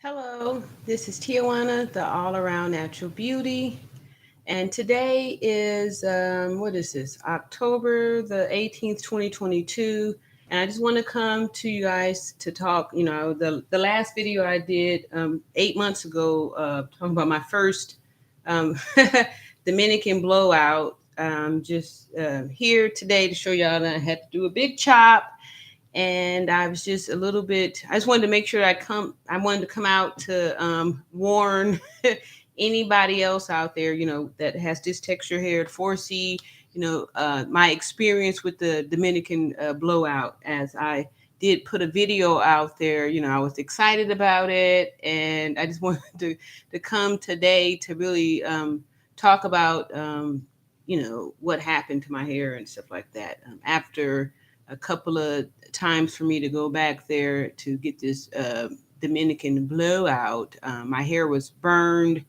Hello, this is Tijuana, the all around natural beauty. And today is, what is this, October the 18th, 2022. And I just want to come to you guys to talk. The last video I did 8 months ago, talking about my first um, Dominican blowout. Just here today to show y'all that I had to do a big chop, and I was just a little bit. I just wanted to make sure I wanted to come out to warn anybody else out there, that has this texture hair to foresee, my experience with the Dominican blowout. As I did put a video out there, I was excited about it, and I just wanted to come today to really talk about, what happened to my hair and stuff like that after a couple of times for me to go back there to get this Dominican blowout. My hair was burned,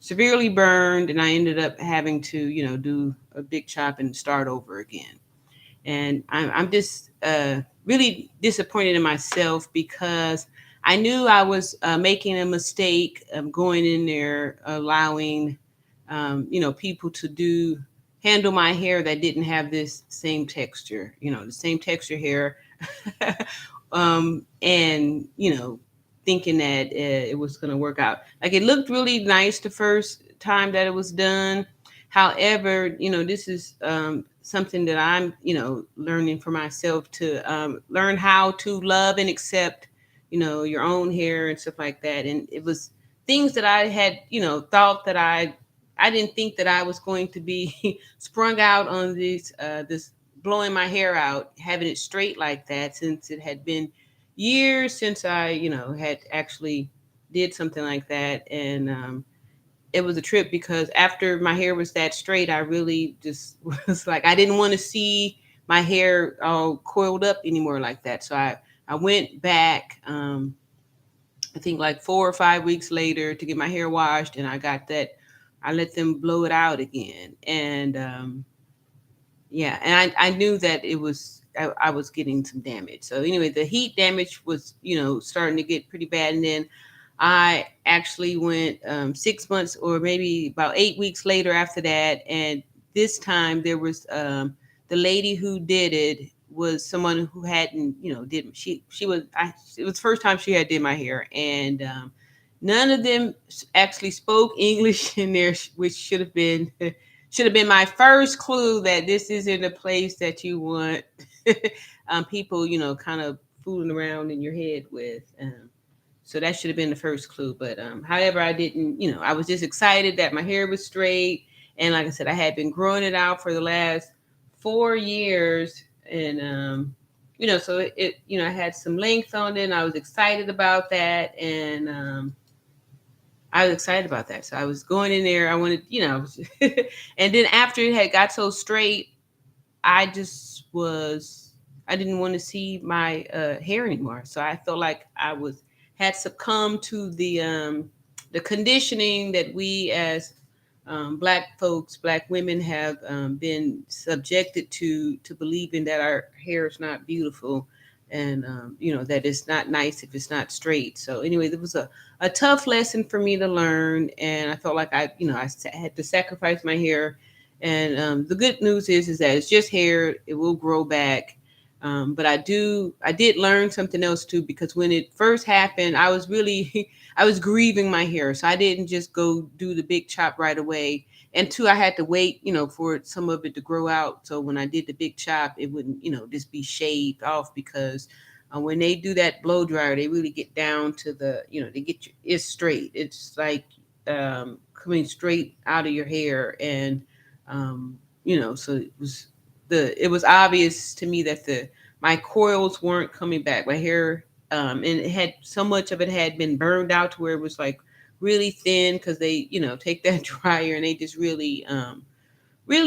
severely burned, and I ended up having to, do a big chop and start over again. And I'm just really disappointed in myself because I knew I was making a mistake going in there, allowing, people to handle my hair that didn't have this same texture, the same texture hair, and thinking that it was going to work out. Like, it looked really nice the first time that it was done. However, this is something that I'm, learning for myself to learn how to love and accept, your own hair and stuff like that. And it was things that I had, thought that I didn't think that I was going to be sprung out on this blowing my hair out, having it straight like that, since it had been years since I, had actually did something like that. And it was a trip because after my hair was that straight, I really just was like, I didn't want to see my hair all coiled up anymore like that. So I went back, I think like 4 or 5 weeks later to get my hair washed, and I got that. I let them blow it out again, and yeah, and I knew that I was getting some damage. So anyway, the heat damage was, starting to get pretty bad, and then I actually went 6 months or maybe about 8 weeks later after that, and this time there was the lady who did it was someone who hadn't, did she was it was the first time she had did my hair, and none of them actually spoke English in there, which should have been my first clue that this isn't a place that you want people, kind of fooling around in your head with. So that should have been the first clue. But however, I didn't, I was just excited that my hair was straight. And like I said, I had been growing it out for the last 4 years. And, so I had some length on it, and I was excited about that. And, I was excited about that. So I was going in there. I wanted, and then after it had got so straight, I just was, I didn't want to see my hair anymore. So I felt like had succumbed to the conditioning that we as black folks, black women have been subjected to believing that our hair is not beautiful, and that it's not nice if it's not straight. So anyway, there was a tough lesson for me to learn, and I felt like had to sacrifice my hair. And the good news is that it's just hair; it will grow back. But I did learn something else too, because when it first happened, I was really I was grieving my hair, so I didn't just go do the big chop right away. And two, I had to wait, for some of it to grow out. So when I did the big chop, it wouldn't, just be shaved off, because when they do that blow dryer, they really get down to they get it's straight. It's like coming straight out of your hair, and so it was obvious to me that the my coils weren't coming back. My hair, and it had so much of it had been burned out to where it was like really thin, because they, take that dryer and they just really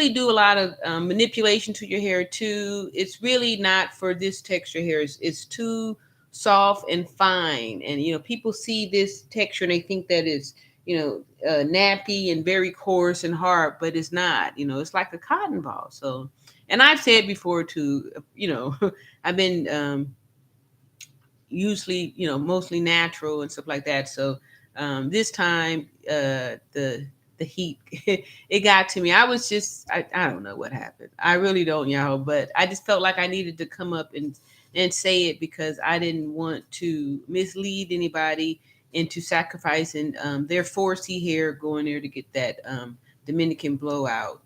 do a lot of manipulation to your hair too. It's really not for this texture hair. It's too soft and fine, and people see this texture and they think that it's nappy and very coarse and hard, but it's not. It's like a cotton ball. So, and I've said before too, I've been usually, mostly natural and stuff like that. So this time, the heat it got to me. I was just I don't know what happened. I really don't, y'all, but I just felt like I needed to come up and say it because I didn't want to mislead anybody into sacrificing their 4C hair going there to get that Dominican blowout.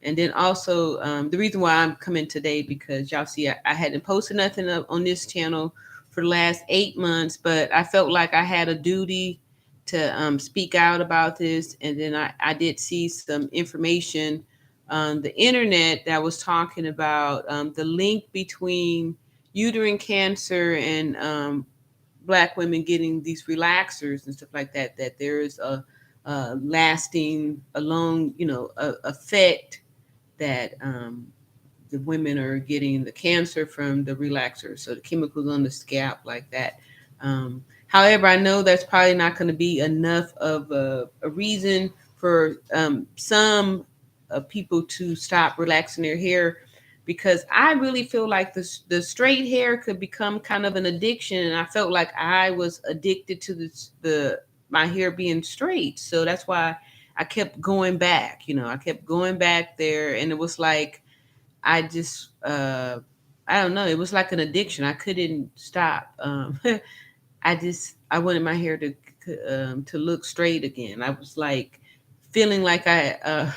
And then also the reason why I'm coming today because y'all see I hadn't posted nothing up on this channel for the last 8 months, but I felt like I had a duty to speak out about this. And then I did see some information on the internet that was talking about the link between uterine cancer and Black women getting these relaxers and stuff like that. That there is a lasting, a long, effect that the women are getting the cancer from the relaxers, so the chemicals on the scalp like that. However, I know that's probably not going to be enough of a reason for some people to stop relaxing their hair because I really feel like the straight hair could become kind of an addiction, and I felt like I was addicted to the my hair being straight, so that's why I kept going back. I kept going back there, and it was like I just I don't know. It was like an addiction. I couldn't stop. I wanted my hair to look straight again. I was like feeling like I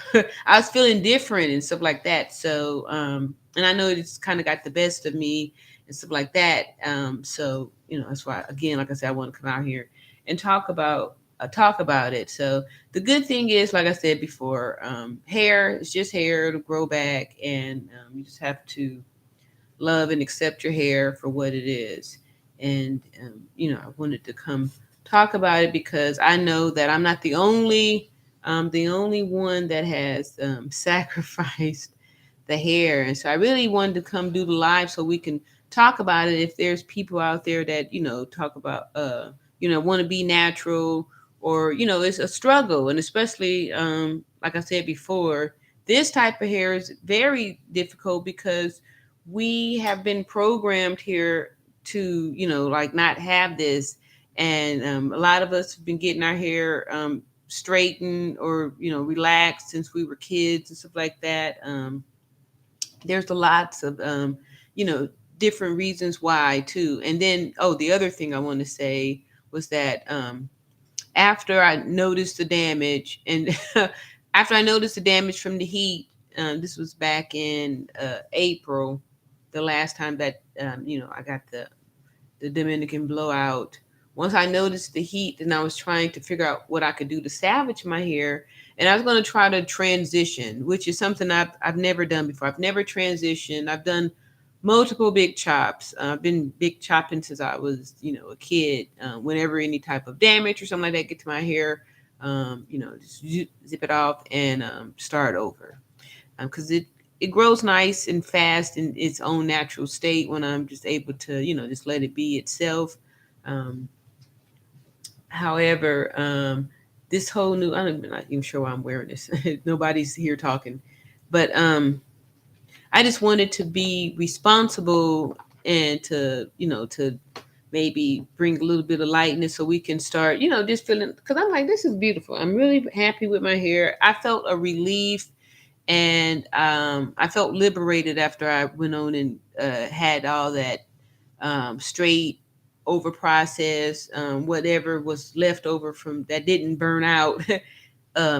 was feeling different and stuff like that. So and I know it's kind of got the best of me and stuff like that. So that's why again, like I said, I want to come out here and talk about it. So the good thing is, like I said before, hair is just hair to grow back, and you just have to love and accept your hair for what it is. And I wanted to come talk about it because I know that I'm not the only one that has sacrificed the hair. And so I really wanted to come do the live so we can talk about it. If there's people out there that talk about want to be natural, or it's a struggle, and especially like I said before, this type of hair is very difficult because we have been programmed here to like not have this. And a lot of us have been getting our hair straightened or relaxed since we were kids and stuff like that. There's a lots of you know different reasons why too. And then the other thing I want to say was that after I noticed the damage, and after I noticed the damage from the heat, this was back in April, the last time that I got the Dominican blowout. Once I noticed the heat, and I was trying to figure out what I could do to salvage my hair, and I was going to try to transition, which is something I've never done before. I've never transitioned. I've done multiple big chops. I've been big chopping since I was, a kid. Whenever any type of damage or something like that get to my hair, just zip it off and start over. Because it grows nice and fast in its own natural state when I'm just able to, just let it be itself. Um, However, this whole new, I'm not even sure why I'm wearing this. Nobody's here talking, but I just wanted to be responsible and to maybe bring a little bit of lightness so we can start, just feeling, because I'm like, this is beautiful. I'm really happy with my hair. I felt a relief, and I felt liberated after I went on and had all that straight over process, whatever was left over from that didn't burn out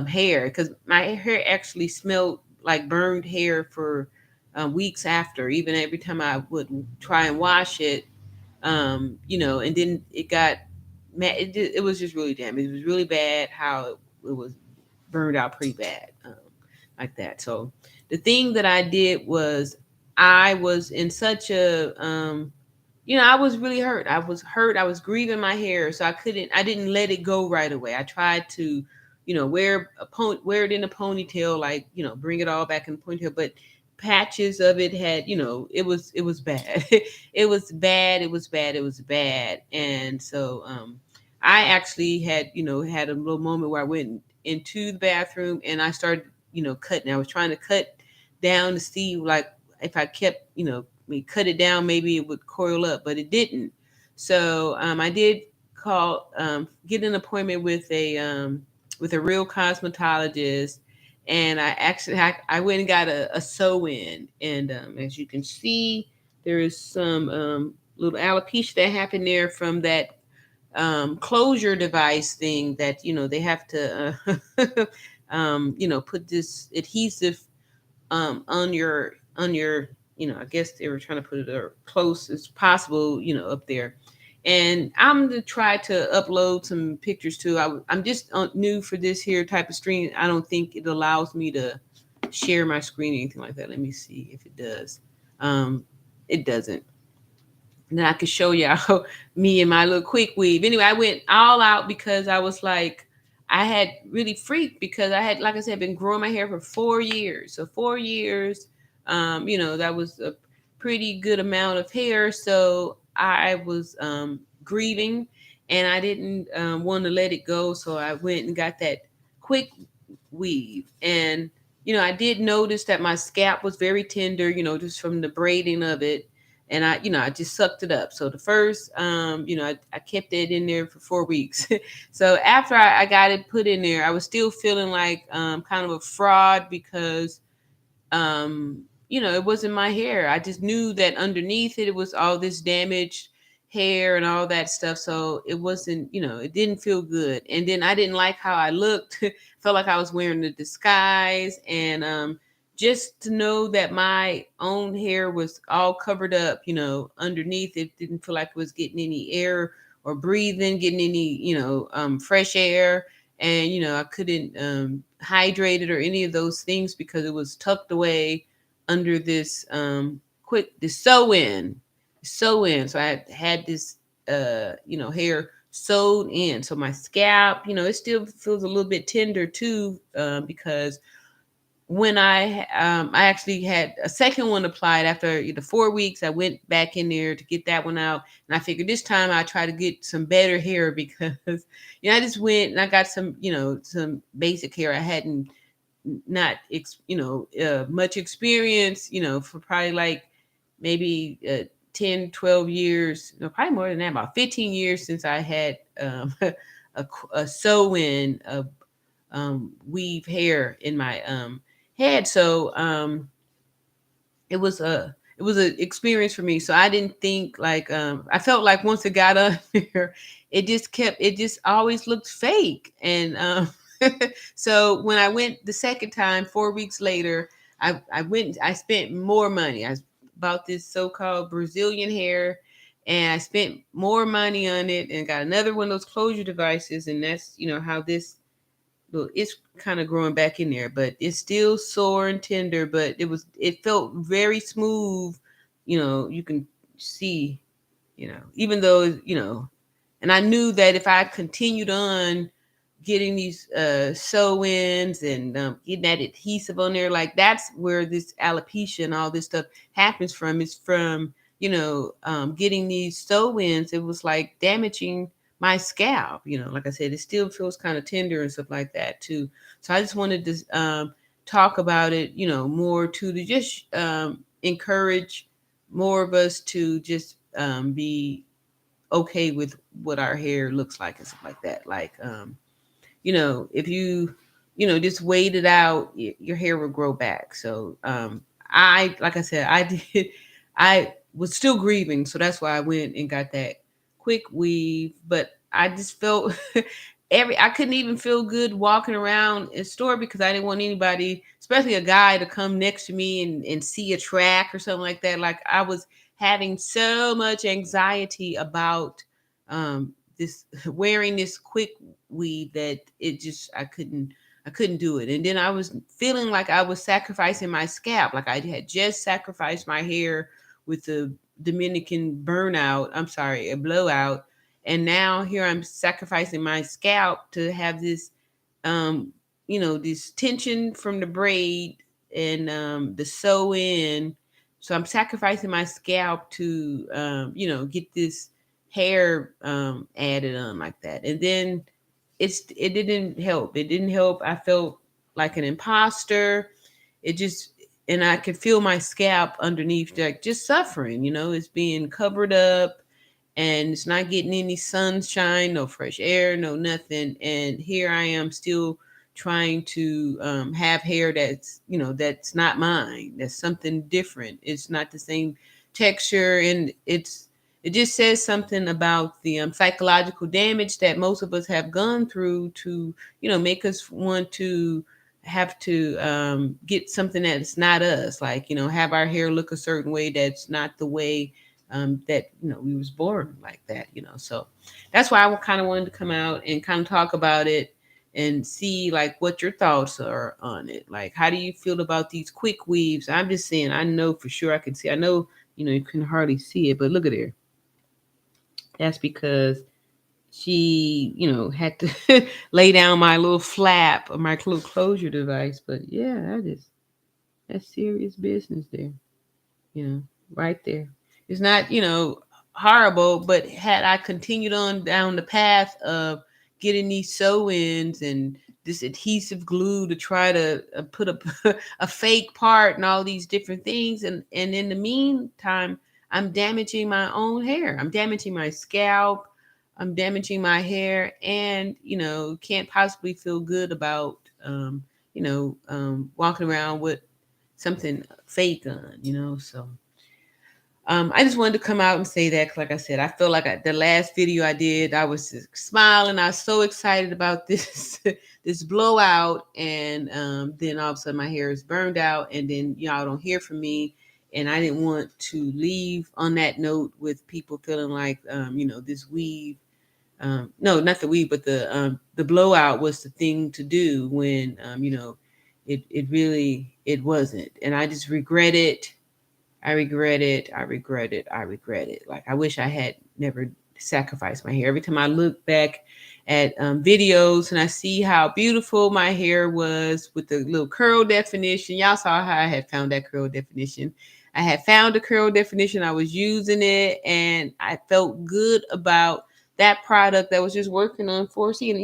hair, because my hair actually smelled like burned hair for weeks after, even every time I would try and wash it, and then it got it was just really damaged. It was really bad how it was burned out pretty bad, like that. So the thing that I did was I was in such a I was really hurt. I was hurt. I was grieving my hair, so I didn't let it go right away. I tried to, wear it in a ponytail, like, bring it all back in the ponytail, but patches of it had, it was bad. It was bad. It was bad. It was bad. And so I actually had a little moment where I went into the bathroom and I started, cutting. I was trying to cut down to see like if I kept, we cut it down, maybe it would coil up, but it didn't. So I did call, get an appointment with a real cosmetologist, and I went and got a sew in, and as you can see, there is some little alopecia that happened there from that closure device thing that they have to put this adhesive on your I guess they were trying to put it as close as possible up there. And I'm gonna try to upload some pictures too. I'm just new for this here type of stream. I don't think it allows me to share my screen or anything like that. Let me see if it does. um it doesn't. And then I could show y'all me and my little quick weave. Anyway, I went all out because I was like, I had really freaked because I had, like I said, been growing my hair for 4 years. So 4 years, that was a pretty good amount of hair. So I was grieving, and I didn't want to let it go. So I went and got that quick weave. And I did notice that my scalp was very tender, just from the braiding of it. And I just sucked it up. So the first, I kept it in there for 4 weeks. So after I got it put in there, I was still feeling like kind of a fraud because it wasn't my hair. I just knew that underneath it, it was all this damaged hair and all that stuff. So it wasn't, it didn't feel good. And then I didn't like how I looked. Felt like I was wearing a disguise. And just to know that my own hair was all covered up, underneath it, didn't feel like it was getting any air or breathing, getting any, fresh air. And, I couldn't hydrate it or any of those things because it was tucked away under this this sew in. So I had this hair sewed in. So my scalp, it still feels a little bit tender too, because when I actually had a second one applied after the 4 weeks, I went back in there to get that one out, and I figured this time I try to get some better hair because I just went and I got some basic hair. I hadn't not much experience, for probably like maybe 10, 12 years, no, probably more than that, about 15 years since I had a sew-in of weave hair in my head. So it was a experience for me. So I didn't think like I felt like once it got up there, it just always looked fake. And so when I went the second time, 4 weeks later, I went. I spent more money. I bought this so-called Brazilian hair, and I spent more money on it, and got another one of those closure devices. And that's how this. Well, it's kind of growing back in there, but it's still sore and tender. But it felt very smooth. You can see, even though and I knew that if I continued on getting these sew-ins and getting that adhesive on there, like that's where this alopecia and all this stuff happens from. It's from getting these sew-ins. It was like damaging my scalp. Like I said, it still feels kind of tender and stuff like that too. So I just wanted to talk about it, more to just encourage more of us to just be okay with what our hair looks like and stuff like that. Like if you just wait it out, your hair will grow back. So I like I said, I did. I was still grieving, so that's why I went and got that quick weave. But I just felt I couldn't even feel good walking around in store because I didn't want anybody, especially a guy, to come next to me and see a track or something like that. Like I was having so much anxiety about this wearing this quick weave that it just I couldn't do it. And then I was feeling like I was sacrificing my scalp, like I had just sacrificed my hair with the Dominican burnout. I'm sorry, a blowout. And now here I'm sacrificing my scalp to have this this tension from the braid and the sew in. So I'm sacrificing my scalp to get this hair added on like that. And then it didn't help. It didn't help. I felt like an imposter. It just and I could feel my scalp underneath, like just suffering. It's being covered up, and it's not getting any sunshine, no fresh air, no nothing. And here I am still trying to have hair that's, that's not mine. That's something different. It's not the same texture, and it just says something about the psychological damage that most of us have gone through to, make us want to have to get something that's not us, like, have our hair look a certain way that's not the way that, we was born like that, so that's why I kind of wanted to come out and kind of talk about it and see like what your thoughts are on it. Like, how do you feel about these quick weaves? I'm just saying, I know for sure, I can see, I know, you can hardly see it, but look at her. That's because she, had to lay down my little flap or my little closure device. But yeah, that's serious business there, right there. It's not, horrible, but had I continued on down the path of getting these sew-ins and this adhesive glue to try to put a fake part and all these different things, and in the meantime, I'm damaging my own hair. I'm damaging my scalp. I'm damaging my hair, and can't possibly feel good about walking around with something fake on. So I just wanted to come out and say that, 'cause like I said, I feel like the last video I did, I was just smiling. I was so excited about this this blowout, and then all of a sudden my hair is burned out, and then y'all don't hear from me. And I didn't want to leave on that note with people feeling like this weave, no, not the weave, but the blowout was the thing to do when it really it wasn't, and I just regret it. I regret it. I regret it. I regret it. Like, I wish I had never sacrificed my hair. Every time I look back at videos and I see how beautiful my hair was with the little curl definition, y'all saw how I had found that curl definition. I had found the curl definition. I was using it, and I felt good about that product that was just working on 4C. And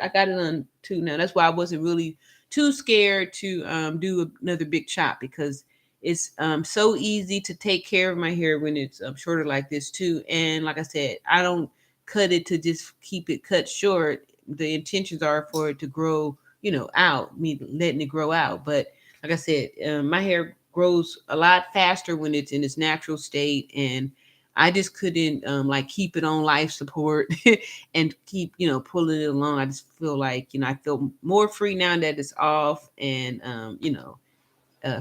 I got it on too now. That's why I wasn't really too scared to do another big chop, because it's so easy to take care of my hair when it's shorter like this too. And like I said, I don't cut it to just keep it cut short. The intentions are for it to grow, out, me letting it grow out. But like I said, my hair grows a lot faster when it's in its natural state, and I just couldn't like keep it on life support and keep, pulling it along. I just feel like, I feel more free now that it's off, and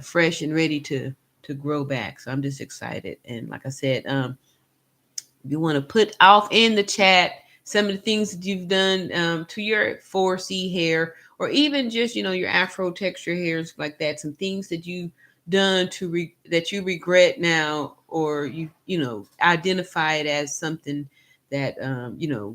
fresh and ready to grow back. So I'm just excited. And like I said, if you want to put off in the chat some of the things that you've done to your 4C hair, or even just your Afro texture hairs like that, some things that you done that you regret now, or you identify it as something that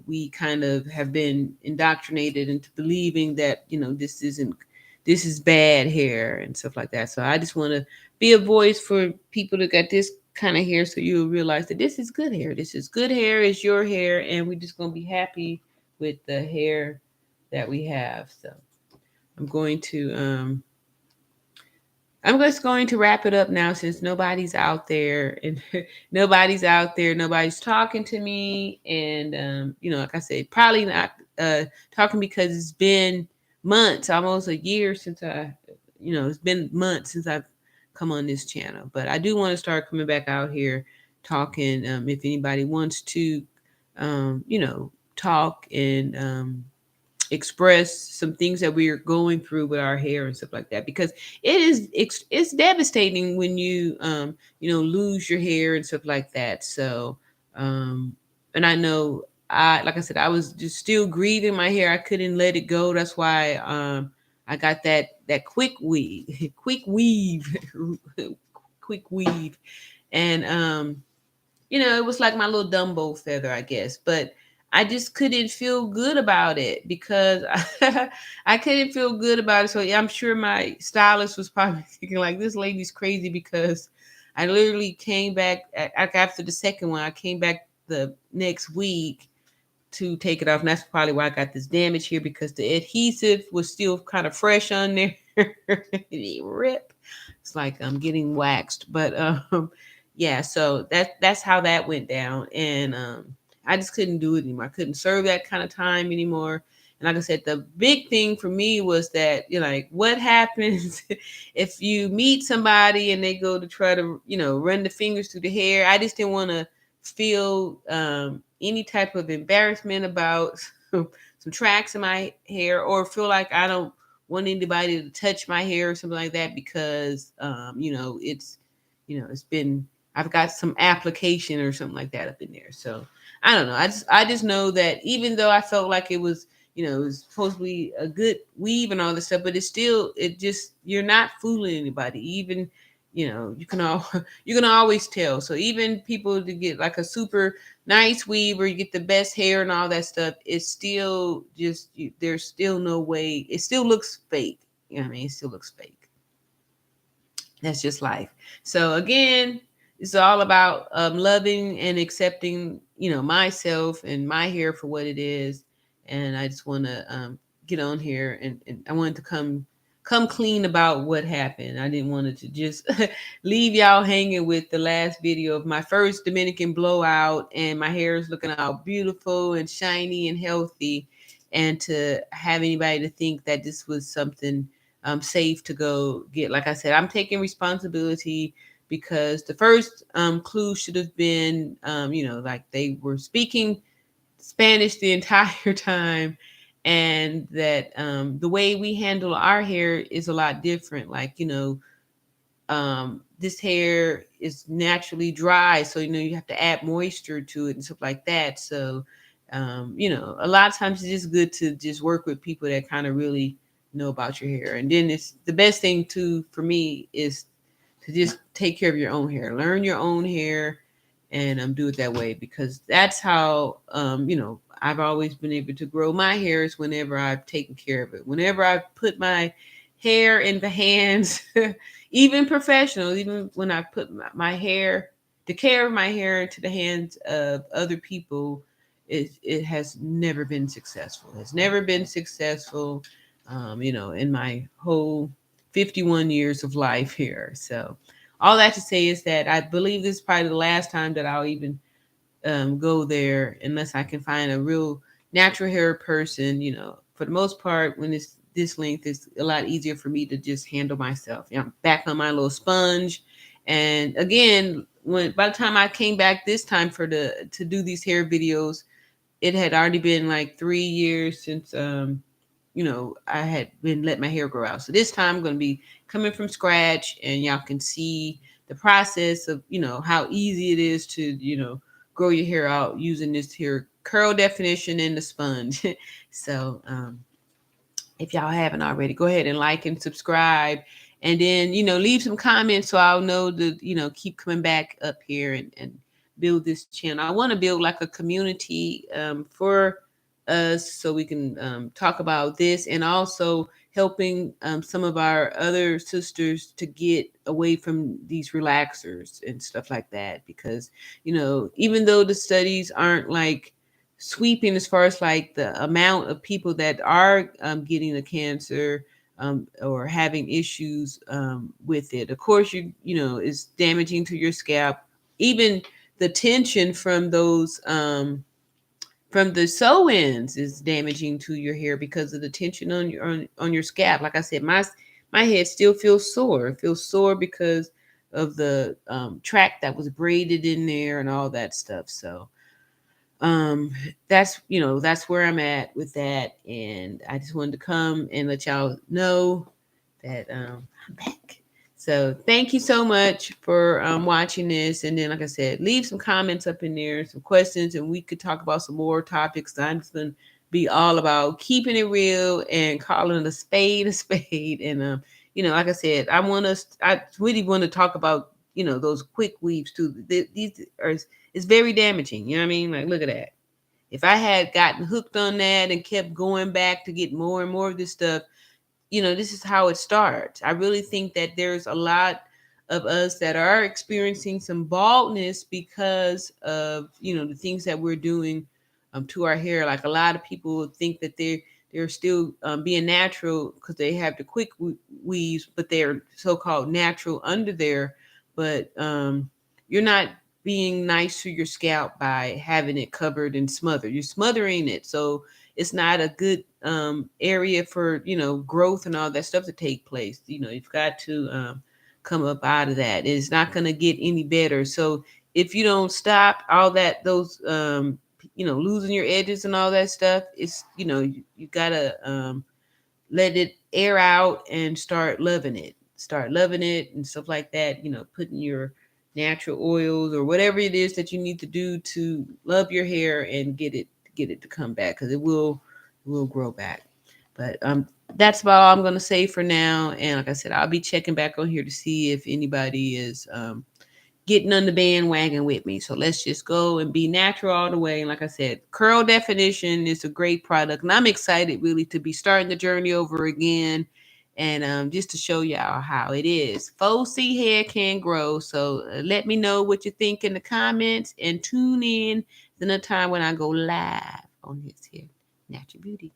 we kind of have been indoctrinated into believing that this is bad hair and stuff like that. So I just want to be a voice for people that got this kind of hair, so you'll realize that this is good hair. This is good hair. It's your hair, and we're just gonna be happy with the hair that we have. So I'm going to I'm just going to wrap it up now, since nobody's out there, and nobody's talking to me. And like I said, probably not talking, because it's been months, almost a year since it's been months since I've come on this channel. But I do want to start coming back out here talking. If anybody wants to talk and express some things that we're going through with our hair and stuff like that, because it's devastating when you lose your hair and stuff like that. So and I know, like I said, I was just still grieving my hair. I couldn't let it go. That's why I got that quick weave quick weave quick weave. And it was like my little Dumbo feather, I guess. But I just couldn't feel good about it, because I couldn't feel good about it. So yeah, I'm sure my stylist was probably thinking like, this lady's crazy, because I literally came back after the second one. I came back the next week to take it off. And that's probably why I got this damage here, because the adhesive was still kind of fresh on there. It rip. It's like I'm getting waxed. But yeah, so that's how that went down. And I just couldn't do it anymore. I couldn't serve that kind of time anymore. And like I said, the big thing for me was that, like, what happens if you meet somebody and they go to try to, run the fingers through the hair. I just didn't want to feel any type of embarrassment about some tracks in my hair, or feel like I don't want anybody to touch my hair or something like that, because it's been, I've got some application or something like that up in there. So I don't know. I just know that even though I felt like it was, it was supposed to be a good weave and all this stuff, but it's still, it just, you're not fooling anybody. Even, you can all you can always tell. So even people to get like a super nice weave, or you get the best hair and all that stuff, it's still just, there's still no way. It still looks fake. You know what I mean? It still looks fake. That's just life. So again, it's all about loving and accepting, myself and my hair for what it is. And I just want to get on here, and I wanted to come clean about what happened. I didn't want it to just leave y'all hanging with the last video of my first Dominican blowout, and my hair is looking all beautiful and shiny and healthy, and to have anybody to think that this was something safe to go get. Like I said, I'm taking responsibility, because the first clue should have been, like they were speaking Spanish the entire time, and that the way we handle our hair is a lot different. Like, this hair is naturally dry, so you have to add moisture to it and stuff like that. So a lot of times it's just good to just work with people that kind of really know about your hair. And then it's the best thing too for me is to just take care of your own hair, learn your own hair, and do it that way, because that's how I've always been able to grow my hairs whenever I've taken care of it. Whenever I put my hair in the hands, even professionals, even when I put my hair, the care of my hair, into the hands of other people, it has never been successful. It's never been successful, in my whole 51 years of life here. So all that to say is that I believe this is probably the last time that I'll even go there, unless I can find a real natural hair person. For the most part, when it's this length, it's a lot easier for me to just handle myself. I'm back on my little sponge. And again, when by the time I came back this time to do these hair videos, it had already been like 3 years since I had been let my hair grow out. So this time I'm going to be coming from scratch, and y'all can see the process of, how easy it is to, grow your hair out using this here curl definition and the sponge. So if y'all haven't already, go ahead and like and subscribe, and then, leave some comments so I'll know to, keep coming back up here, and build this channel. I want to build like a community for us, so we can talk about this, and also helping some of our other sisters to get away from these relaxers and stuff like that. Because, even though the studies aren't like sweeping as far as like the amount of people that are getting the cancer, or having issues with it, of course, it's damaging to your scalp. Even the tension from the sew-ins is damaging to your hair, because of the tension on your scalp. Like I said, my head still feels sore. It feels sore because of the track that was braided in there and all that stuff. So that's where I'm at with that. And I just wanted to come and let y'all know that I'm back. So thank you so much for watching this. And then, like I said, leave some comments up in there, some questions, and we could talk about some more topics. I'm just going to be all about keeping it real and calling a spade a spade. And, like I said, I really want to talk about, those quick weaves too. These are, it's very damaging. You know what I mean? Like, look at that. If I had gotten hooked on that and kept going back to get more and more of this stuff, this is how it starts. I really think that there's a lot of us that are experiencing some baldness because of, the things that we're doing to our hair. Like, a lot of people think that they're still being natural because they have the quick weaves, but they're so-called natural under there. But you're not being nice to your scalp by having it covered and smothered. You're smothering it. So it's not a good area for, growth and all that stuff to take place. You've got to come up out of that. It's not going to get any better. So if you don't stop all that, those, losing your edges and all that stuff, it's, you gotta let it air out and start loving it. Start loving it and stuff like that. Putting your natural oils or whatever it is that you need to do to love your hair and get it to come back, because it will grow back. But that's about all I'm gonna say for now. And like I said, I'll be checking back on here to see if anybody is getting on the bandwagon with me. So let's just go and be natural all the way. And like I said, Curl Definition is a great product. And I'm excited really to be starting the journey over again. And just to show y'all how it is. Faux C hair can grow. So let me know what you think in the comments, and tune in another time when I go live on this here Natural Beauty.